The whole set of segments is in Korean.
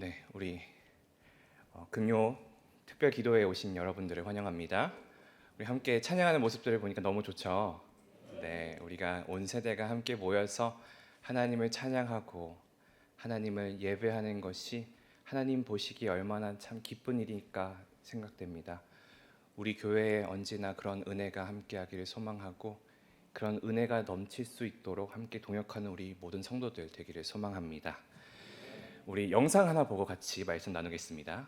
네, 우리 금요 특별 기도회에 오신 여러분들을 환영합니다. 우리 함께 찬양하는 모습들을 보니까 너무 좋죠. 네, 우리가 온 세대가 함께 모여서 하나님을 찬양하고 하나님을 예배하는 것이 하나님 보시기에 얼마나 참 기쁜 일일까 생각됩니다. 우리 교회에 언제나 그런 은혜가 함께하기를 소망하고 그런 은혜가 넘칠 수 있도록 함께 동역하는 우리 모든 성도들 되기를 소망합니다. 우리 영상 하나 보고 같이 말씀 나누겠습니다.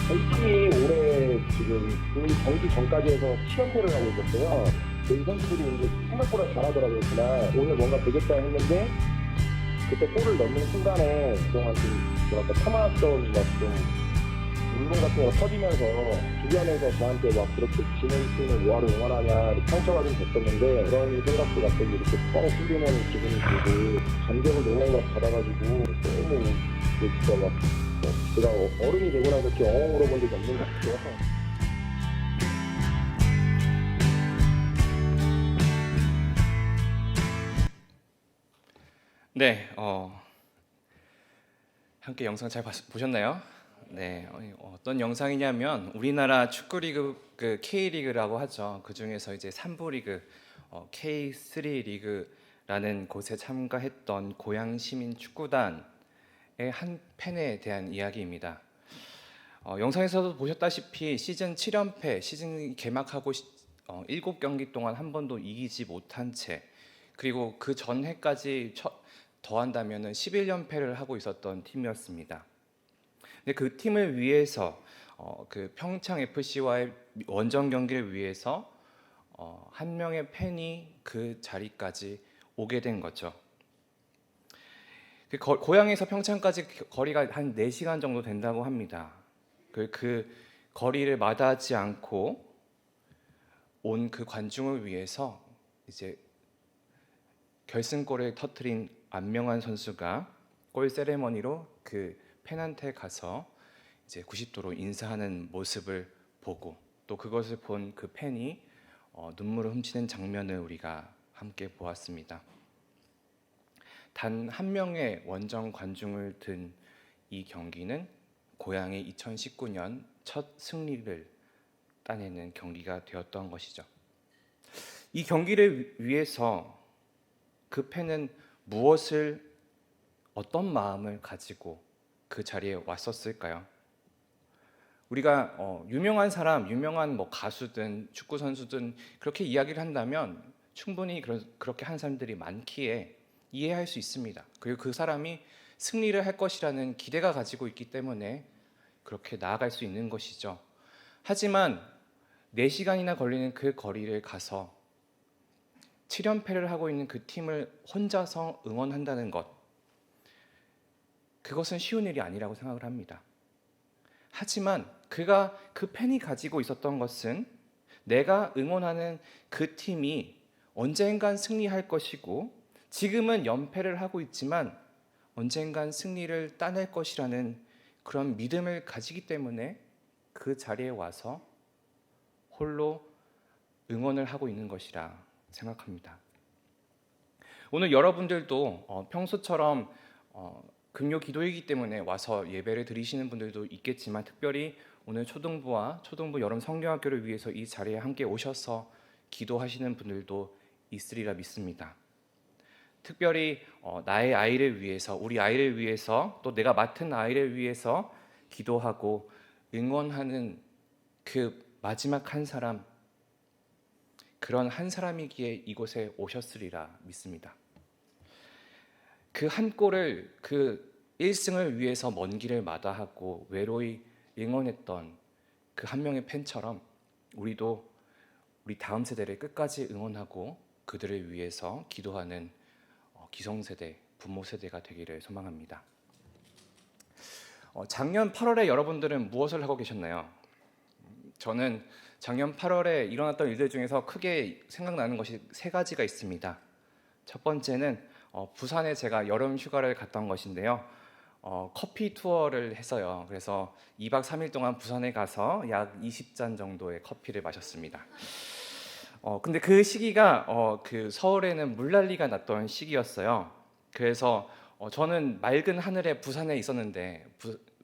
저희 팀이 올해 지금 경기 전까지 해서 7연패를 하고 있었어요. 저희 선수들이 이제 생각보다 잘하더라고요. 그날 오늘 뭔가 되겠다 했는데 그때 골을 넣는 순간에 그동안 좀 뭐랄까 참아왔던 막좀 울분 같은 거 터지면서 주변에서 저한테 막 그렇게 지는 팀을 뭐하러 응원하냐 이렇게 상처가 좀 됐었는데 그런 생각도 갑자기 이렇게 뻥 뚫리는 기분이 들고 감정을 너무 막 받아가지고 너무 진짜 막 제가 어른이 되고 나서 이렇게 엉엉 울어본 적이 없는 것 같아요. 네, 함께 영상 잘 보셨나요? 네, 어떤 영상이냐면 우리나라 축구 리그 그 K리그라고 하죠. 그 중에서 이제 3부 리그 K3 리그라는 곳에 참가했던 고양 시민 축구단의 한 팬에 대한 이야기입니다. 영상에서도 보셨다시피 시즌 7연패, 시즌 개막하고 7경기 동안 한 번도 이기지 못한 채 그리고 그 전해까지 더한다면 11연패를 하고 있었던 팀이었습니다. 근데 그 팀을 위해서 그 평창 FC와의 원정 경기를 위해서 한 명의 팬이 그 자리까지 오게 된 거죠. 고향에서 평창까지 거리가 한 4시간 정도 된다고 합니다. 그 거리를 마다하지 않고 온 그 관중을 위해서 이제 결승골을 터뜨린 안명환 선수가 골 세레머니로 그 팬한테 가서 이제 90도로 인사하는 모습을 보고 또 그것을 본 그 팬이 눈물을 훔치는 장면을 우리가 함께 보았습니다. 단 한 명의 원정 관중을 든 이 경기는 고향이 2019년 첫 승리를 따내는 경기가 되었던 것이죠. 이 경기를 위해서 그 팬은 어떤 마음을 가지고 그 자리에 왔었을까요? 우리가 유명한 사람, 유명한 뭐 가수든 축구 선수든 그렇게 이야기를 한다면 충분히 그렇게 한 사람들이 많기에 이해할 수 있습니다. 그리고 그 사람이 승리를 할 것이라는 기대가 가지고 있기 때문에 그렇게 나아갈 수 있는 것이죠. 하지만 4시간이나 걸리는 그 거리를 가서 7연패를 하고 있는 그 팀을 혼자서 응원한다는 것, 그것은 쉬운 일이 아니라고 생각을 합니다. 하지만 그 팬이 가지고 있었던 것은 내가 응원하는 그 팀이 언젠간 승리할 것이고 지금은 연패를 하고 있지만 언젠간 승리를 따낼 것이라는 그런 믿음을 가지기 때문에 그 자리에 와서 홀로 응원을 하고 있는 것이라 생각합니다. 오늘 여러분들도 평소처럼 금요 기도이기 때문에 와서 예배를 드리시는 분들도 있겠지만 특별히 오늘 초등부 여름 성경학교를 위해서 이 자리에 함께 오셔서 기도하시는 분들도 있으리라 믿습니다. 특별히 나의 아이를 위해서, 우리 아이를 위해서, 또 내가 맡은 아이를 위해서 기도하고 응원하는 그 마지막 한 사람, 그런 한 사람이기에 이곳에 오셨으리라 믿습니다. 그 한 골을, 그 1승을 위해서 먼 길을 마다하고 외로이 응원했던 그 한 명의 팬처럼 우리도 우리 다음 세대를 끝까지 응원하고 그들을 위해서 기도하는 기성세대, 부모 세대가 되기를 소망합니다. 작년 8월에 여러분들은 무엇을 하고 계셨나요? 저는 작년 8월에 일어났던 일들 중에서 크게 생각나는 것이 3가지가 있습니다. 첫 번째는 부산에 제가 여름 휴가를 갔던 것인데요. 커피 투어를 했어요. 그래서 2박 3일 동안 부산에 가서 약 20잔 정도의 커피를 마셨습니다. 근데 그 시기가 그 서울에는 물난리가 났던 시기였어요. 그래서 저는 맑은 하늘에 부산에 있었는데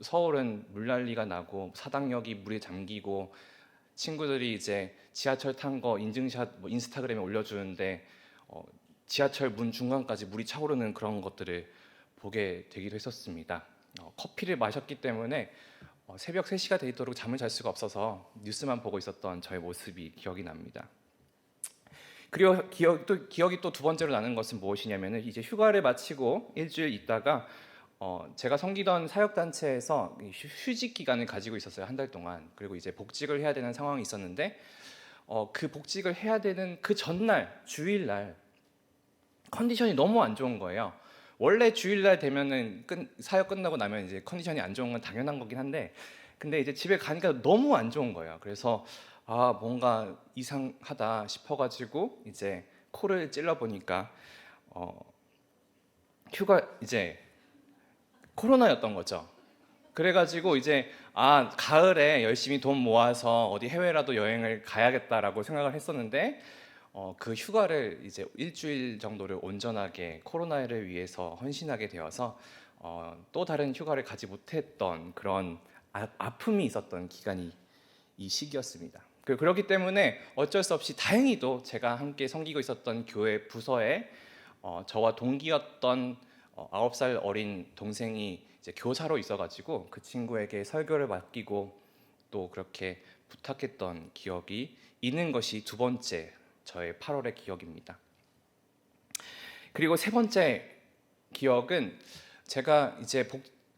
서울은 물난리가 나고 사당역이 물에 잠기고 친구들이 이제 지하철 탄 거 인증샷 인스타그램에 올려주는데 지하철 문 중간까지 물이 차오르는 그런 것들을 보게 되기도 했었습니다. 커피를 마셨기 때문에 새벽 3시가 되도록 잠을 잘 수가 없어서 뉴스만 보고 있었던 저의 모습이 기억이 납니다. 그리고 기억이 또 2번째로 나는 것은 무엇이냐면은 이제 휴가를 마치고 일주일 있다가 제가 섬기던 사역단체에서 휴직 기간을 가지고 있었어요. 1달 동안. 그리고 이제 복직을 해야 되는 상황이 있었는데 그 복직을 해야 되는 그 전날 주일날 컨디션이 너무 안 좋은 거예요. 원래 주일날 되면은 사역 끝나고 나면 이제 컨디션이 안 좋은 건 당연한 거긴 한데 근데 이제 집에 가니까 너무 안 좋은 거예요. 그래서 뭔가 이상하다 싶어가지고 이제 코를 찔러 보니까 이제 코로나였던 거죠. 그래가지고 이제 가을에 열심히 돈 모아서 어디 해외라도 여행을 가야겠다라고 생각을 했었는데 그 휴가를 이제 일주일 정도를 온전하게 코로나를 위해서 헌신하게 되어서 또 다른 휴가를 가지 못했던 그런 아픔이 있었던 기간이 이 시기였습니다. 그렇기 때문에 어쩔 수 없이 다행히도 제가 함께 섬기고 있었던 교회 부서에 저와 동기였던 9살 어린 동생이 이제 교사로 있어가지고 그 친구에게 설교를 맡기고 또 그렇게 부탁했던 기억이 있는 것이 2번째 저의 8월의 기억입니다. 그리고 3번째 기억은 제가 이제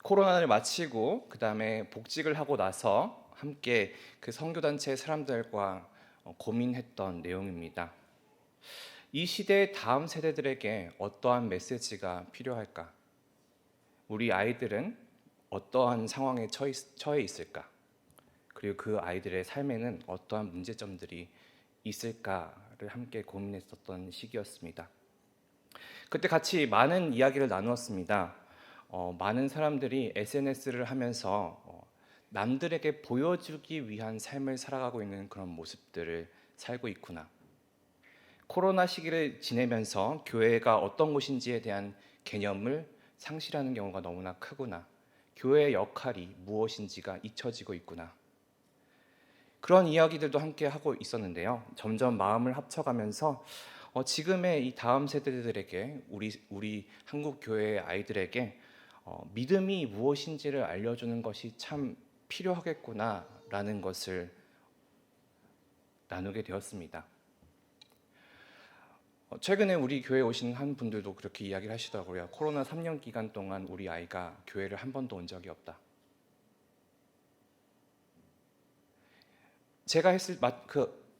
코로나를 마치고 그 다음에 복직을 하고 나서 함께 그 선교단체 사람들과 고민했던 내용입니다. 이 시대의 다음 세대들에게 어떠한 메시지가 필요할까? 우리 아이들은 어떠한 상황에 처해 있을까? 그리고 그 아이들의 삶에는 어떠한 문제점들이 있을까를 함께 고민했었던 시기였습니다. 그때 같이 많은 이야기를 나누었습니다. 많은 사람들이 SNS를 하면서 남들에게 보여주기 위한 삶을 살아가고 있는 그런 모습들을 살고 있구나. 코로나 시기를 지내면서 교회가 어떤 곳인지에 대한 개념을 상실하는 경우가 너무나 크구나. 교회의 역할이 무엇인지가 잊혀지고 있구나. 그런 이야기들도 함께 하고 있었는데요. 점점 마음을 합쳐가면서 지금의 이 다음 세대들에게 우리 한국 교회의 아이들에게 믿음이 무엇인지를 알려주는 것이 참 필요하겠구나라는 것을 나누게 되었습니다. 최근에 우리 교회에 오신 한 분들도 그렇게 이야기를 하시더라고요. 코로나 3년 기간 동안 우리 아이가 교회를 한 번도 온 적이 없다. 제가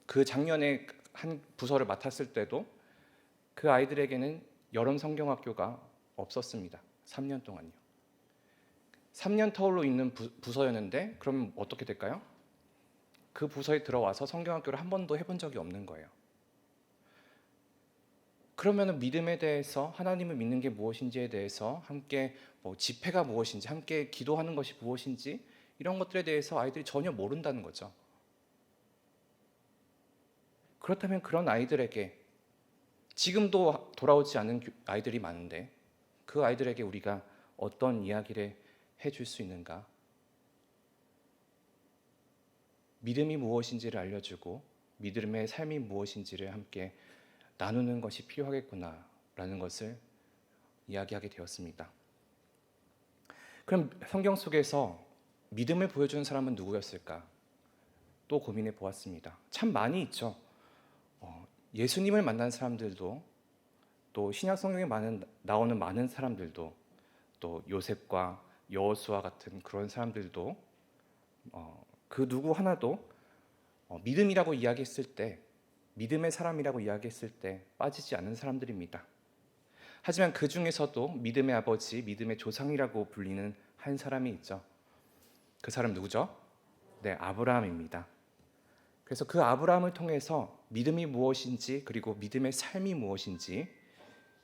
그 작년에 한 부서를 맡았을 때도 그 아이들에게는 여름 성경학교가 없었습니다. 3년 동안요. 3년 터울로 있는 부서였는데 그럼 어떻게 될까요? 그 부서에 들어와서 성경학교를 한 번도 해본 적이 없는 거예요. 그러면 믿음에 대해서, 하나님을 믿는 게 무엇인지에 대해서, 함께 집회가 무엇인지, 함께 기도하는 것이 무엇인지, 이런 것들에 대해서 아이들이 전혀 모른다는 거죠. 그렇다면 그런 아이들에게, 지금도 돌아오지 않은 아이들이 많은데 그 아이들에게 우리가 어떤 이야기를 해줄 수 있는가? 믿음이 무엇인지를 알려주고 믿음의 삶이 무엇인지를 함께 나누는 것이 필요하겠구나라는 것을 이야기하게 되었습니다. 그럼 성경 속에서 믿음을 보여주는 사람은 누구였을까? 또 고민해 보았습니다. 참 많이 있죠. 예수님을 만난 사람들도, 또 신약 성경에 나오는 많은 사람들도, 또 요셉과 여호수아 같은 그런 사람들도 그 누구 하나도 믿음이라고 이야기했을 때, 믿음의 사람이라고 이야기했을 때 빠지지 않는 사람들입니다. 하지만 그 중에서도 믿음의 아버지, 믿음의 조상이라고 불리는 한 사람이 있죠. 그 사람 누구죠? 네, 아브라함입니다. 그래서 그 아브라함을 통해서 믿음이 무엇인지, 그리고 믿음의 삶이 무엇인지,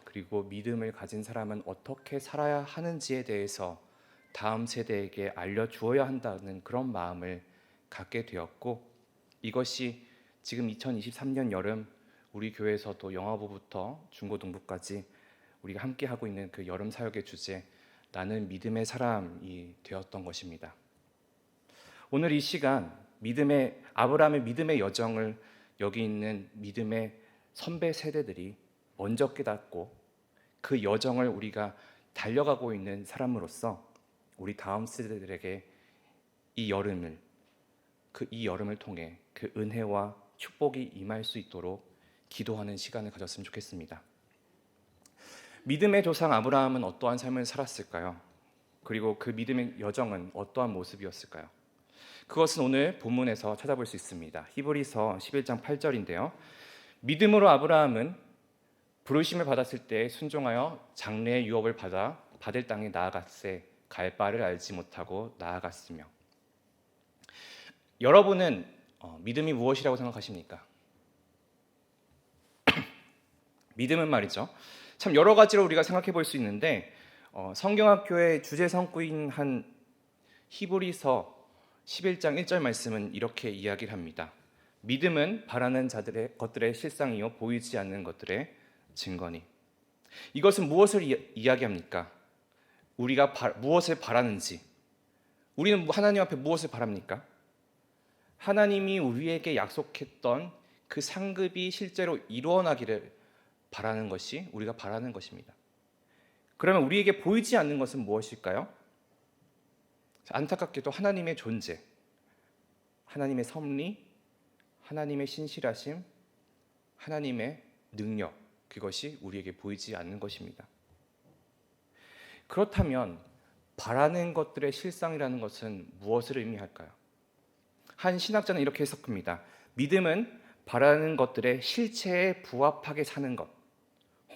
그리고 믿음을 가진 사람은 어떻게 살아야 하는지에 대해서 다음 세대에게 알려주어야 한다는 그런 마음을 갖게 되었고, 이것이 지금 2023년 여름 우리 교회에서도 영화부부터 중고등부까지 우리가 함께 하고 있는 그 여름 사역의 주제, 나는 믿음의 사람이 되었던 것입니다. 오늘 이 시간 아브라함의 믿음의 여정을 여기 있는 믿음의 선배 세대들이 먼저 깨닫고 그 여정을 우리가 달려가고 있는 사람으로서 우리 다음 세대들에게 이 여름을 통해 그 은혜와 축복이 임할 수 있도록 기도하는 시간을 가졌으면 좋겠습니다. 믿음의 조상 아브라함은 어떠한 삶을 살았을까요? 그리고 그 믿음의 여정은 어떠한 모습이었을까요? 그것은 오늘 본문에서 찾아볼 수 있습니다. 히브리서 11장 8절인데요. 믿음으로 아브라함은 부르심을 받았을 때 순종하여 장래의 유업을 받을 땅에 나아갔세 갈 바를 알지 못하고 나아갔으며. 여러분은 믿음이 무엇이라고 생각하십니까? 믿음은 말이죠, 참 여러 가지로 우리가 생각해 볼 수 있는데 성경학교의 주제 성구인 한 히브리서 11장 1절 말씀은 이렇게 이야기를 합니다. 믿음은 바라는 자들의 것들의 실상이요 보이지 않는 것들의 증거니. 이것은 무엇을 이야기합니까? 우리가 무엇을 바라는지, 우리는 하나님 앞에 무엇을 바랍니까? 하나님이 우리에게 약속했던 그 상급이 실제로 이루어나기를 바라는 것이 우리가 바라는 것입니다. 그러면 우리에게 보이지 않는 것은 무엇일까요? 안타깝게도 하나님의 존재, 하나님의 섭리, 하나님의 신실하심, 하나님의 능력, 그것이 우리에게 보이지 않는 것입니다. 그렇다면 바라는 것들의 실상이라는 것은 무엇을 의미할까요? 한 신학자는 이렇게 해석합니다. 믿음은 바라는 것들의 실체에 부합하게 사는 것,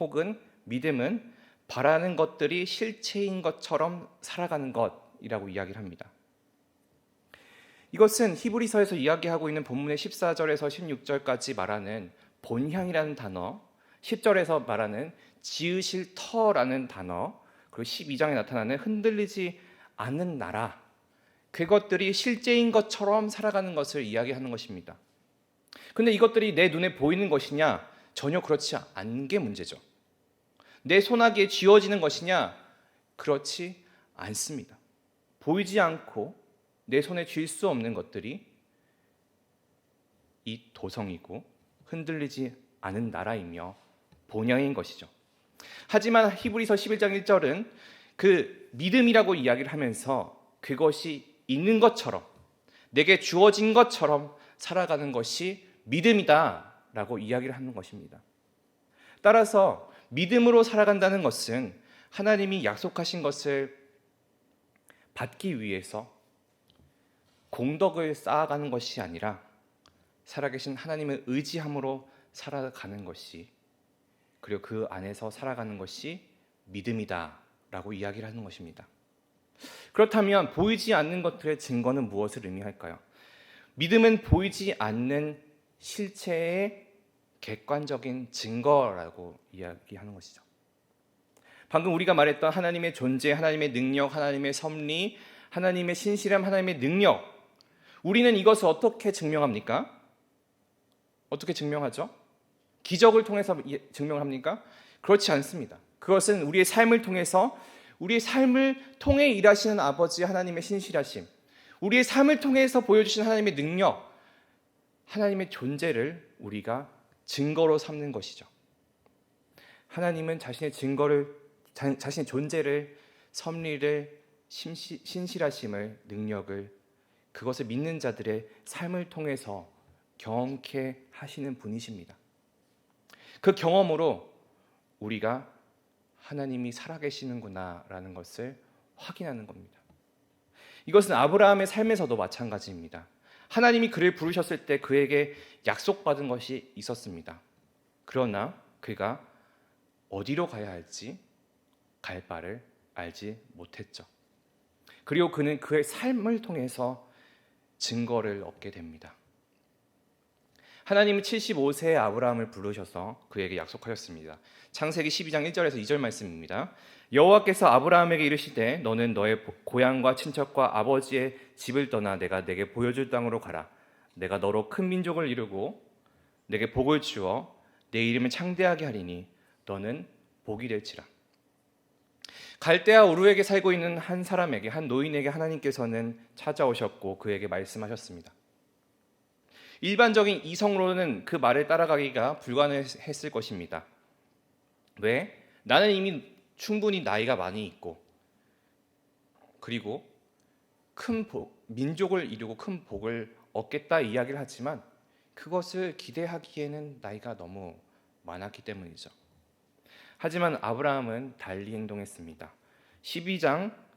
혹은 믿음은 바라는 것들이 실체인 것처럼 살아가는 것이라고 이야기를 합니다. 이것은 히브리서에서 이야기하고 있는 본문의 14절에서 16절까지 말하는 본향이라는 단어, 10절에서 말하는 지으실 터라는 단어, 그리고 12장에 나타나는 흔들리지 않는 나라, 그것들이 실제인 것처럼 살아가는 것을 이야기하는 것입니다. 근데 이것들이 내 눈에 보이는 것이냐? 전혀 그렇지 않은 게 문제죠. 내 손아귀에 쥐어지는 것이냐? 그렇지 않습니다. 보이지 않고 내 손에 쥘 수 없는 것들이 이 도성이고 흔들리지 않은 나라이며 본향인 것이죠. 하지만 히브리서 11장 1절은 그 믿음이라고 이야기를 하면서 그것이 있는 것처럼, 내게 주어진 것처럼 살아가는 것이 믿음이다라고 이야기를 하는 것입니다. 따라서 믿음으로 살아간다는 것은 하나님이 약속하신 것을 받기 위해서 공덕을 쌓아가는 것이 아니라 살아계신 하나님을 의지함으로 살아가는 것이, 그리고 그 안에서 살아가는 것이 믿음이다라고 이야기를 하는 것입니다. 그렇다면 보이지 않는 것들의 증거는 무엇을 의미할까요? 믿음은 보이지 않는 실체의 객관적인 증거라고 이야기하는 것이죠. 방금 우리가 말했던 하나님의 존재, 하나님의 능력, 하나님의 섭리, 하나님의 신실함, 하나님의 능력, 우리는 이것을 어떻게 증명합니까? 어떻게 증명하죠? 기적을 통해서 증명을 합니까? 그렇지 않습니다. 그것은 우리의 삶을 통해서, 우리의 삶을 통해 일하시는 아버지 하나님의 신실하심, 우리의 삶을 통해서 보여주신 하나님의 능력, 하나님의 존재를 우리가 증거로 삼는 것이죠. 하나님은 자신의 존재를, 섭리를, 신실하심을, 능력을, 그것을 믿는 자들의 삶을 통해서 경험케 하시는 분이십니다. 그 경험으로 우리가 하나님이 살아계시는구나라는 것을 확인하는 겁니다. 이것은 아브라함의 삶에서도 마찬가지입니다. 하나님이 그를 부르셨을 때 그에게 약속받은 것이 있었습니다. 그러나 그가 어디로 가야 할지 갈 바를 알지 못했죠. 그리고 그는 그의 삶을 통해서 증거를 얻게 됩니다. 하나님은 75세의 아브라함을 부르셔서 그에게 약속하셨습니다. 창세기 12장 1절에서 2절 말씀입니다. 여호와께서 아브라함에게 이르시되 너는 너의 고향과 친척과 아버지의 집을 떠나 내가 내게 보여줄 땅으로 가라. 내가 너로 큰 민족을 이루고 내게 복을 주어 내 이름을 창대하게 하리니 너는 복이 될지라. 갈대아 우르에게 살고 있는 한 사람에게, 한 노인에게 하나님께서는 찾아오셨고 그에게 말씀하셨습니다. 일반적인 이성으로는 그 말을 따라가기가 불가능했을 것입니다. 왜? 나는 이미 충분히 나이가 많이 있고, 그리고 민족을 이루고 큰 복을 얻겠다 이야기를 하지만 그것을 기대하기에는 나이가 너무 많았기 때문이죠. 하지만 아브라함은 달리 행동했습니다.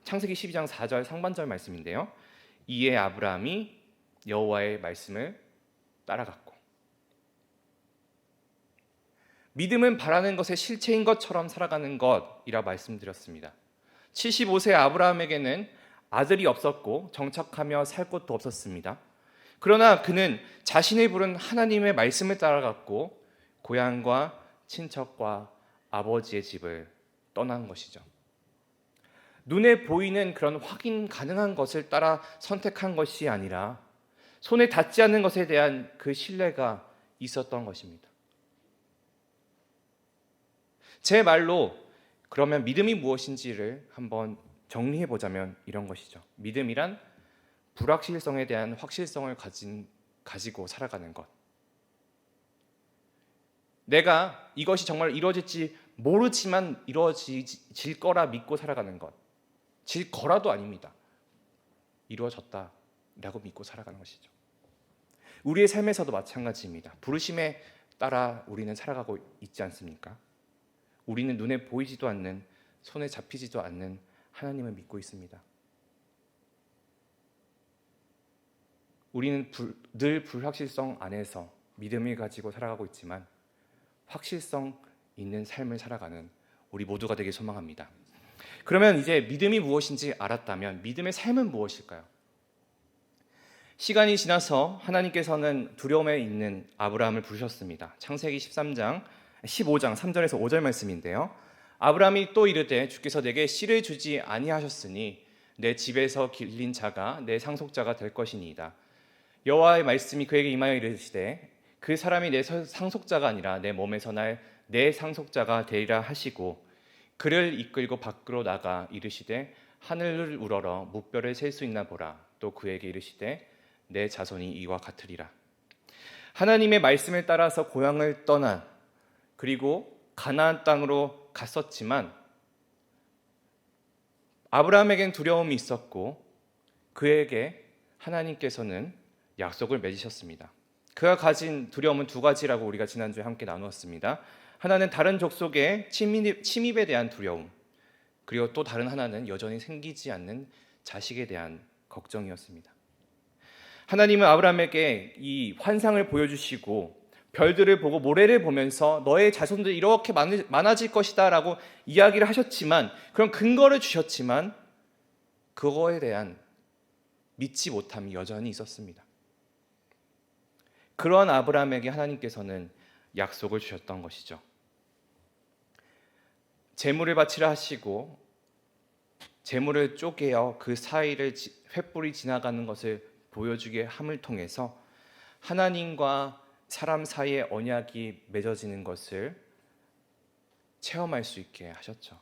창세기 12장 4절 상반절 말씀인데요. 이에 아브라함이 여호와의 말씀을 따라갔고, 믿음은 바라는 것의 실체인 것처럼 살아가는 것이라 말씀드렸습니다. 75세 아브라함에게는 아들이 없었고 정착하며 살 곳도 없었습니다. 그러나 그는 자신을 부른 하나님의 말씀을 따라갔고 고향과 친척과 아버지의 집을 떠난 것이죠. 눈에 보이는 그런 확인 가능한 것을 따라 선택한 것이 아니라 손에 닿지 않는 것에 대한 그 신뢰가 있었던 것입니다. 제 말로 그러면 믿음이 무엇인지를 한번 정리해 보자면 이런 것이죠. 믿음이란 불확실성에 대한 확실성을 가지고 살아가는 것. 내가 이것이 정말 이루어질지 모르지만 이루어질 거라 믿고 살아가는 것. 질 거라도 아닙니다. 이루어졌다라고 믿고 살아가는 것이죠. 우리의 삶에서도 마찬가지입니다. 부르심에 따라 우리는 살아가고 있지 않습니까? 우리는 눈에 보이지도 않는, 손에 잡히지도 않는 하나님을 믿고 있습니다. 우리는 늘 불확실성 안에서 믿음을 가지고 살아가고 있지만 확실성 있는 삶을 살아가는 우리 모두가 되길 소망합니다. 그러면 이제 믿음이 무엇인지 알았다면 믿음의 삶은 무엇일까요? 시간이 지나서 하나님께서는 두려움에 있는 아브라함을 부르셨습니다. 창세기 15장 3절에서 5절 말씀인데요. 아브라함이 또 이르되 주께서 내게 씨를 주지 아니하셨으니 내 집에서 길린 자가 내 상속자가 될 것이니이다. 여호와의 말씀이 그에게 임하여 이르시되 그 사람이 내 상속자가 아니라 내 몸에서 날 내 상속자가 되리라 하시고 그를 이끌고 밖으로 나가 이르시되 하늘을 우러러 무뼈를 셀 수 있나 보라. 또 그에게 이르시되 내 자손이 이와 같으리라. 하나님의 말씀을 따라서 고향을 떠나 그리고 가나안 땅으로 갔었지만 아브라함에겐 두려움이 있었고 그에게 하나님께서는 약속을 맺으셨습니다. 그가 가진 두려움은 두 가지라고 우리가 지난주에 함께 나누었습니다. 하나는 다른 족속의 침입에 대한 두려움, 그리고 또 다른 하나는 여전히 생기지 않는 자식에 대한 걱정이었습니다. 하나님은 아브라함에게 이 환상을 보여주시고 별들을 보고 모래를 보면서 너의 자손들이 이렇게 많아질 것이다 라고 이야기를 하셨지만, 그런 근거를 주셨지만 그거에 대한 믿지 못함이 여전히 있었습니다. 그런 아브라함에게 하나님께서는 약속을 주셨던 것이죠. 제물을 바치라 하시고 제물을 쪼개어 그 사이를 횃불이 지나가는 것을 보여주게 함을 통해서 하나님과 사람 사이의 언약이 맺어지는 것을 체험할 수 있게 하셨죠.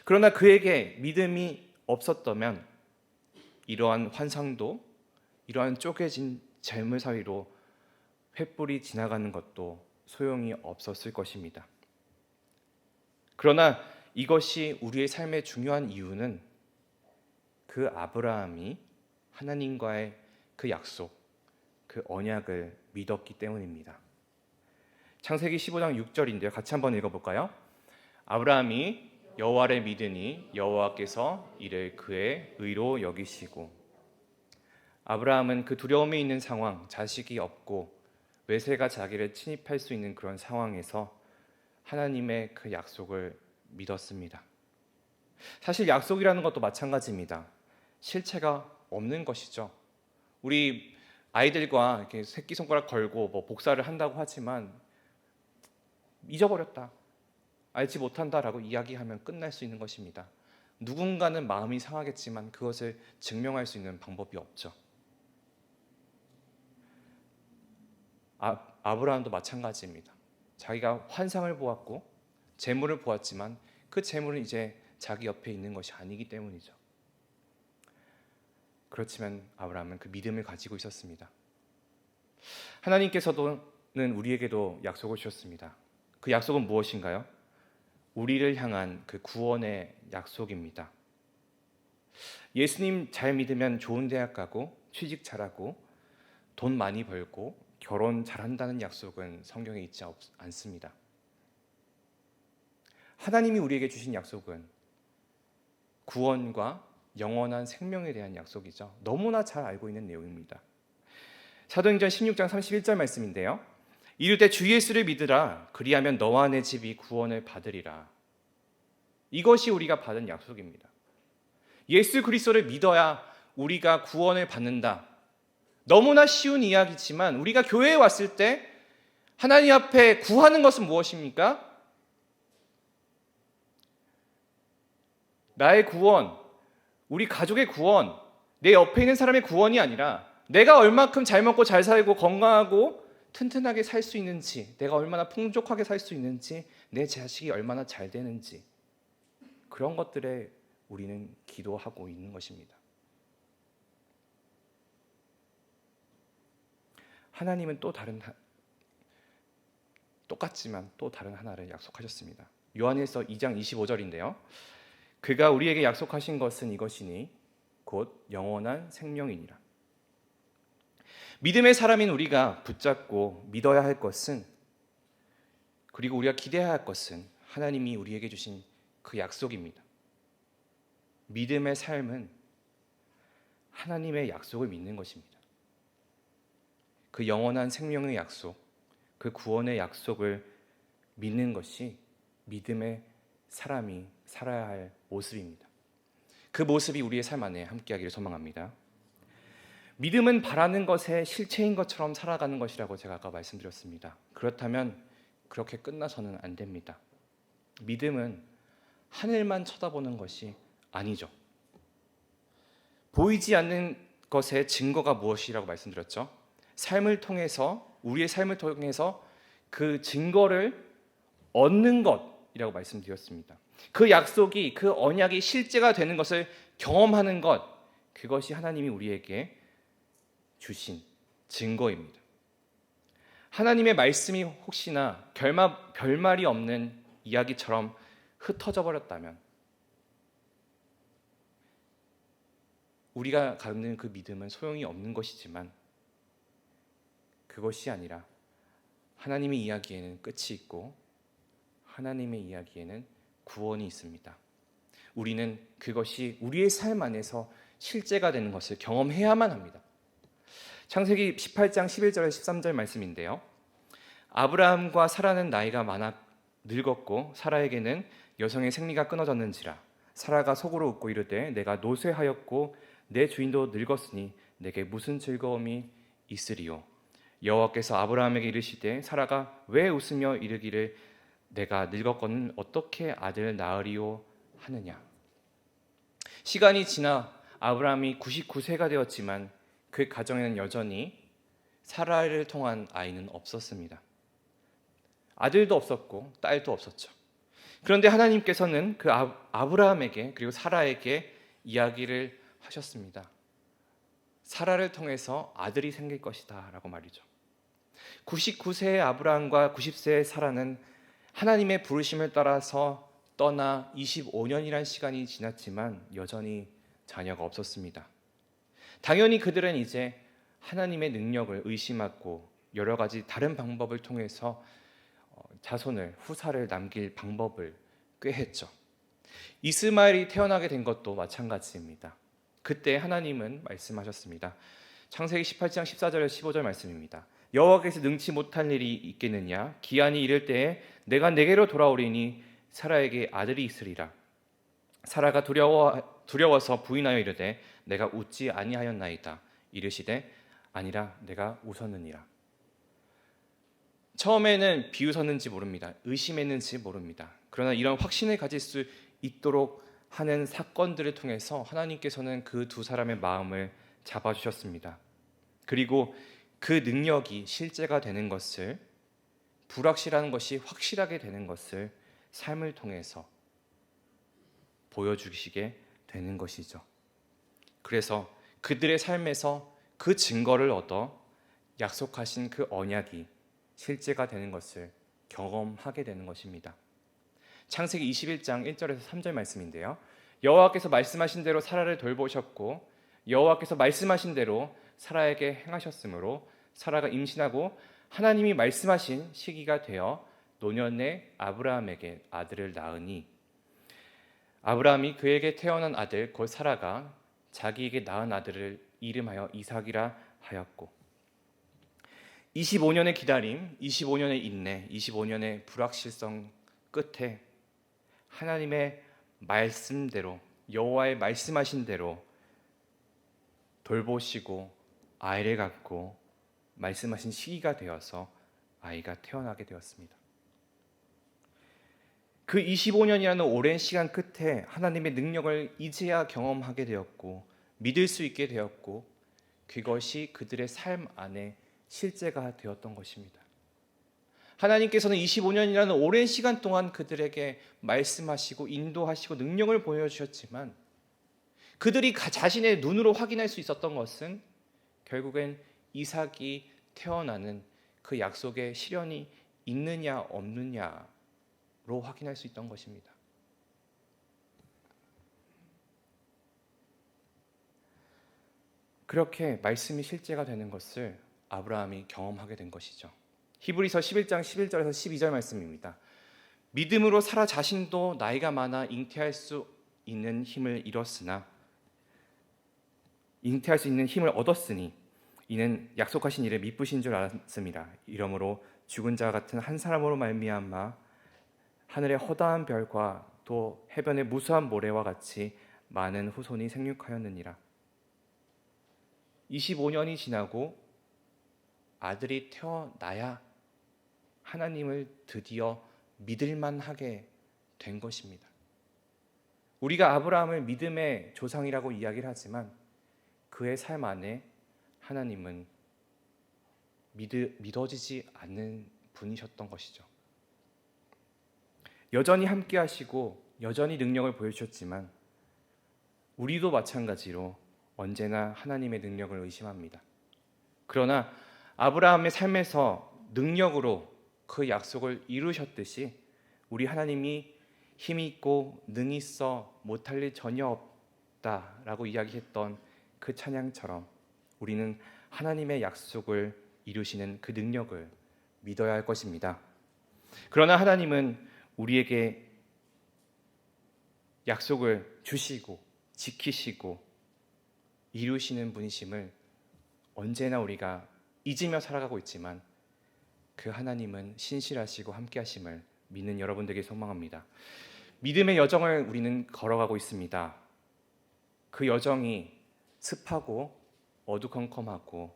그러나 그에게 믿음이 없었다면 이러한 환상도, 이러한 쪼개진 제물 사이로 횃불이 지나가는 것도 소용이 없었을 것입니다. 그러나 이것이 우리의 삶의 중요한 이유는 그 아브라함이 하나님과의 그 약속, 그 언약을 믿었기 때문입니다. 창세기 15장 6절인데요. 같이 한번 읽어볼까요? 아브라함이 여호와를 믿으니 여호와께서 이를 그의 의로 여기시고. 아브라함은 그 두려움이 있는 상황, 자식이 없고 외세가 자기를 침입할 수 있는 그런 상황에서 하나님의 그 약속을 믿었습니다. 사실 약속이라는 것도 마찬가지입니다. 실체가 없는 것이죠. 우리 아이들과 이렇게 새끼손가락 걸고 뭐 복사를 한다고 하지만 잊어버렸다, 알지 못한다라고 이야기하면 끝날 수 있는 것입니다. 누군가는 마음이 상하겠지만 그것을 증명할 수 있는 방법이 없죠. 아브라함도 마찬가지입니다. 자기가 환상을 보았고 재물을 보았지만 그 재물은 이제 자기 옆에 있는 것이 아니기 때문이죠. 그렇지만 아브라함은 그 믿음을 가지고 있었습니다. 하나님께서는 우리에게도 약속을 주셨습니다. 그 약속은 무엇인가요? 우리를 향한 그 구원의 약속입니다. 예수님 잘 믿으면 좋은 대학 가고 취직 잘하고 돈 많이 벌고 결혼 잘한다는 약속은 성경에 있지 않습니다. 하나님이 우리에게 주신 약속은 구원과 영원한 생명에 대한 약속이죠. 너무나 잘 알고 있는 내용입니다. 사도행전 16장 31절 말씀인데요. 이르되 주 예수를 믿으라. 그리하면 너와 내 집이 구원을 받으리라. 이것이 우리가 받은 약속입니다. 예수 그리스도를 믿어야 우리가 구원을 받는다. 너무나 쉬운 이야기지만 우리가 교회에 왔을 때 하나님 앞에 구하는 것은 무엇입니까? 나의 구원, 우리 가족의 구원, 내 옆에 있는 사람의 구원이 아니라 내가 얼마큼 잘 먹고 잘 살고 건강하고 튼튼하게 살 수 있는지, 내가 얼마나 풍족하게 살 수 있는지, 내 자식이 얼마나 잘 되는지, 그런 것들에 우리는 기도하고 있는 것입니다. 하나님은 똑같지만 또 다른 하나를 약속하셨습니다. 요한일서 2장 25절인데요. 그가 우리에게 약속하신 것은 이것이니 곧 영원한 생명이니라. 믿음의 사람인 우리가 붙잡고 믿어야 할 것은, 그리고 우리가 기대해야 할 것은 하나님이 우리에게 주신 그 약속입니다. 믿음의 삶은 하나님의 약속을 믿는 것입니다. 그 영원한 생명의 약속, 그 구원의 약속을 믿는 것이 믿음의 사람이 살아야 할 모습입니다. 그 모습이 우리의 삶 안에 함께하기를 소망합니다. 믿음은 바라는 것의 실체인 것처럼 살아가는 것이라고 제가 아까 말씀드렸습니다. 그렇다면 그렇게 끝나서는 안 됩니다. 믿음은 하늘만 쳐다보는 것이 아니죠. 보이지 않는 것의 증거가 무엇이라고 말씀드렸죠? 우리의 삶을 통해서 그 증거를 얻는 것이라고 말씀드렸습니다. 그 약속이, 그 언약이 실제가 되는 것을 경험하는 것, 그것이 하나님이 우리에게 주신 증거입니다. 하나님의 말씀이 혹시나 결말이 없는 이야기처럼 흩어져 버렸다면 우리가 갖는 그 믿음은 소용이 없는 것이지만, 그것이 아니라 하나님의 이야기에는 끝이 있고 하나님의 이야기에는 구원이 있습니다. 우리는 그것이 우리의 삶 안에서 실제가 되는 것을 경험해야만 합니다. 창세기 18장 11절 13절 말씀인데요. 아브라함과 사라는 나이가 많아 늙었고 사라에게는 여성의 생리가 끊어졌는지라. 사라가 속으로 웃고 이르되 내가 노쇠하였고 내 주인도 늙었으니 내게 무슨 즐거움이 있으리요. 여호와께서 아브라함에게 이르시되 사라가 왜 웃으며 이르기를 내가 늙었거늘 어떻게 아들을 낳으리요 하느냐. 시간이 지나 아브라함이 99세가 되었지만 그 가정에는 여전히 사라를 통한 아이는 없었습니다. 아들도 없었고 딸도 없었죠. 그런데 하나님께서는 그 아브라함에게 그리고 사라에게 이야기를 하셨습니다. 사라를 통해서 아들이 생길 것이다 라고 말이죠. 99세의 아브라함과 90세의 사라는 하나님의 부르심을 따라서 떠나 25년이란 시간이 지났지만 여전히 자녀가 없었습니다. 당연히 그들은 이제 하나님의 능력을 의심하고 여러 가지 다른 방법을 통해서 자손을, 후사를 남길 방법을 꾀했죠. 이스마엘이 태어나게 된 것도 마찬가지입니다. 그때 하나님은 말씀하셨습니다. 창세기 18장 14절 15절 말씀입니다. 여호와께서 능치 못할 일이 있겠느냐? 기한이 이를 때에 내가 내게로 돌아오리니 사라에게 아들이 있으리라. 사라가 두려워서 부인하여 이르되 내가 웃지 아니하였나이다. 이르시되 아니라 내가 웃었느니라. 처음에는 비웃었는지 모릅니다. 의심했는지 모릅니다. 그러나 이런 확신을 가질 수 있도록 하는 사건들을 통해서 하나님께서는 그 두 사람의 마음을 잡아주셨습니다. 그리고 그 능력이 실제가 되는 것을, 불확실한 것이 확실하게 되는 것을 삶을 통해서 보여주시게 되는 것이죠. 그래서 그들의 삶에서 그 증거를 얻어 약속하신 그 언약이 실제가 되는 것을 경험하게 되는 것입니다. 창세기 21장 1절에서 3절 말씀인데요. 여호와께서 말씀하신 대로 사라를 돌보셨고 여호와께서 말씀하신 대로 사라에게 행하셨으므로 사라가 임신하고 하나님이 말씀하신 시기가 되어 노년에 아브라함에게 아들을 낳으니 아브라함이 그에게 태어난 아들 곧 사라가 자기에게 낳은 아들을 이름하여 이삭이라 하였고 25년의 기다림, 25년의 인내, 25년의 불확실성 끝에 하나님의 말씀대로 여호와의 말씀하신 대로 돌보시고 아이를 갖고 말씀하신 시기가 되어서 아이가 태어나게 되었습니다. 그 25년이라는 오랜 시간 끝에 하나님의 능력을 이제야 경험하게 되었고 믿을 수 있게 되었고 그것이 그들의 삶 안에 실제가 되었던 것입니다. 하나님께서는 25년이라는 오랜 시간 동안 그들에게 말씀하시고 인도하시고 능력을 보여주셨지만 그들이 자신의 눈으로 확인할 수 있었던 것은 결국엔 이삭이 태어나는 그 약속의 실현이 있느냐 없느냐로 확인할 수 있던 것입니다. 그렇게 말씀이 실제가 되는 것을 아브라함이 경험하게 된 것이죠. 히브리서 11장 11절에서 12절 말씀입니다. 믿음으로 사라 자신도 나이가 많아 잉태할 수 있는 힘을 얻었으니 이는 약속하신 일에 미쁘신 줄 알았습니다. 이러므로 죽은 자 같은 한 사람으로 말미암아 하늘의 허다한 별과 또 해변의 무수한 모래와 같이 많은 후손이 생육하였느니라. 25년이 지나고 아들이 태어나야 하나님을 드디어 믿을만 하게 된 것입니다. 우리가 아브라함을 믿음의 조상이라고 이야기를 하지만 그의 삶 안에 하나님은 믿어지지 않는 분이셨던 것이죠. 여전히 함께 하시고 여전히 능력을 보여주셨지만 우리도 마찬가지로 언제나 하나님의 능력을 의심합니다. 그러나 아브라함의 삶에서 능력으로 그 약속을 이루셨듯이 우리 하나님이 힘이 있고 능이 있어 못할 일 전혀 없다라고 이야기했던 그 찬양처럼 우리는 하나님의 약속을 이루시는 그 능력을 믿어야 할 것입니다. 그러나 하나님은 우리에게 약속을 주시고 지키시고 이루시는 분이심을 언제나 우리가 잊으며 살아가고 있지만 그 하나님은 신실하시고 함께하심을 믿는 여러분들에게 소망합니다. 믿음의 여정을 우리는 걸어가고 있습니다. 그 여정이 습하고 어두컴컴하고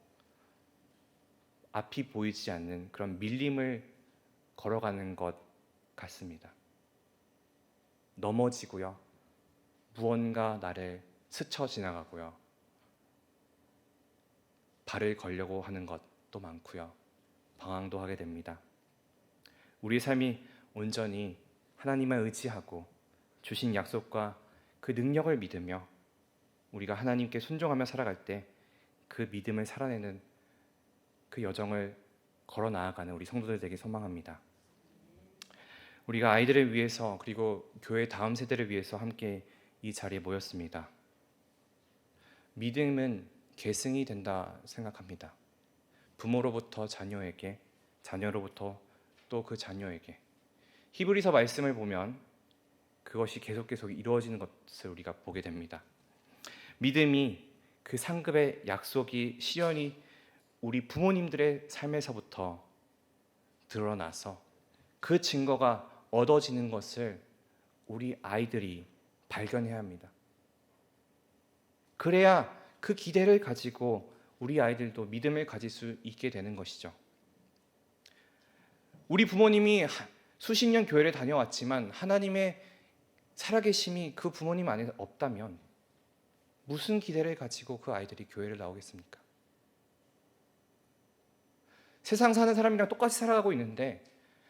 앞이 보이지 않는 그런 밀림을 걸어가는 것 같습니다. 넘어지고요. 무언가 나를 스쳐 지나가고요. 발을 걸려고 하는 것도 많고요. 방황도 하게 됩니다. 우리 삶이 온전히 하나님을 의지하고 주신 약속과 그 능력을 믿으며 우리가 하나님께 순종하며 살아갈 때 그 믿음을 살아내는 그 여정을 걸어 나아가는 우리 성도들 되게 소망합니다. 우리가 아이들을 위해서 그리고 교회 다음 세대를 위해서 함께 이 자리에 모였습니다. 믿음은 계승이 된다 생각합니다. 부모로부터 자녀에게, 자녀로부터 또 그 자녀에게. 히브리서 말씀을 보면 그것이 계속 이루어지는 것을 우리가 보게 됩니다. 믿음이 그 상급의 약속이 실현이 우리 부모님들의 삶에서부터 드러나서 그 증거가 얻어지는 것을 우리 아이들이 발견해야 합니다. 그래야 그 기대를 가지고 우리 아이들도 믿음을 가질 수 있게 되는 것이죠. 우리 부모님이 수십 년 교회를 다녀왔지만 하나님의 살아계심이 그 부모님 안에 없다면 무슨 기대를 가지고 그 아이들이 교회를 나오겠습니까? 세상 사는 사람이랑 똑같이 살아가고 있는데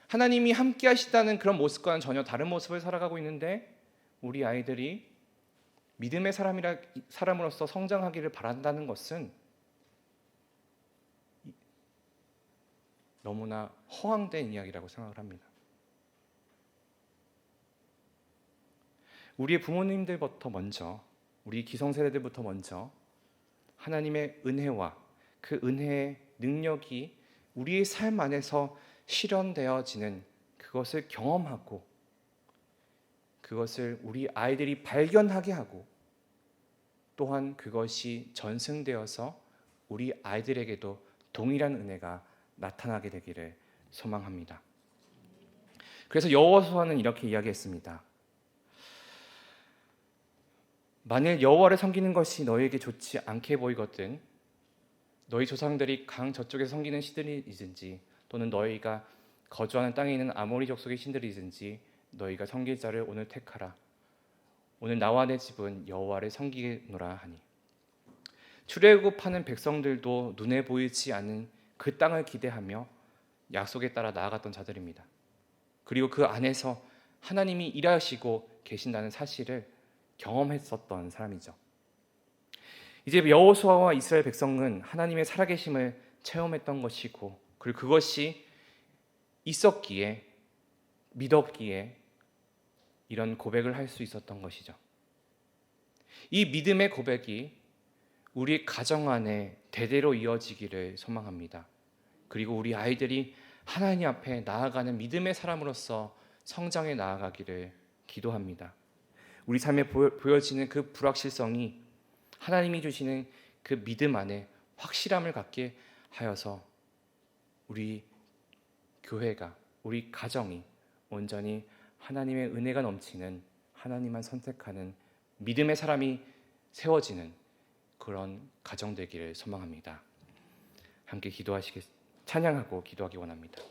하나님이 함께 하시다는 그런 모습과는 전혀 다른 모습을 살아가고 있는데 우리 아이들이 믿음의 사람으로서 성장하기를 바란다는 것은 너무나 허황된 이야기라고 생각을 합니다. 우리의 부모님들부터 먼저, 우리 기성세대들부터 먼저 하나님의 은혜와 그 은혜의 능력이 우리의 삶 안에서 실현되어지는 그것을 경험하고 그것을 우리 아이들이 발견하게 하고 또한 그것이 전승되어서 우리 아이들에게도 동일한 은혜가 나타나게 되기를 소망합니다. 그래서 여호수아는 이렇게 이야기했습니다. 만일 여호와를 섬기는 것이 너희에게 좋지 않게 보이거든 너희 조상들이 강 저쪽에 섬기는 신들이든지 또는 너희가 거주하는 땅에 있는 아모리 족속의 신들이든지 너희가 섬길 자를 오늘 택하라. 오늘 나와 내 집은 여호와를 섬기노라 하니. 출애굽하는 백성들도 눈에 보이지 않는 그 땅을 기대하며 약속에 따라 나아갔던 자들입니다. 그리고 그 안에서 하나님이 일하시고 계신다는 사실을 경험했었던 사람이죠. 이제 여호수아와 이스라엘 백성은 하나님의 살아계심을 체험했던 것이고 그리고 그것이 있었기에 믿었기에 이런 고백을 할 수 있었던 것이죠. 이 믿음의 고백이 우리 가정 안에 대대로 이어지기를 소망합니다. 그리고 우리 아이들이 하나님 앞에 나아가는 믿음의 사람으로서 성장해 나아가기를 기도합니다. 우리 삶에 보여지는 그 불확실성이 하나님이 주시는 그 믿음 안에 확실함을 갖게 하여서 우리 교회가, 우리 가정이 온전히 하나님의 은혜가 넘치는 하나님만 선택하는 믿음의 사람이 세워지는 그런 가정 되기를 소망합니다. 함께 찬양하고 기도하기 원합니다.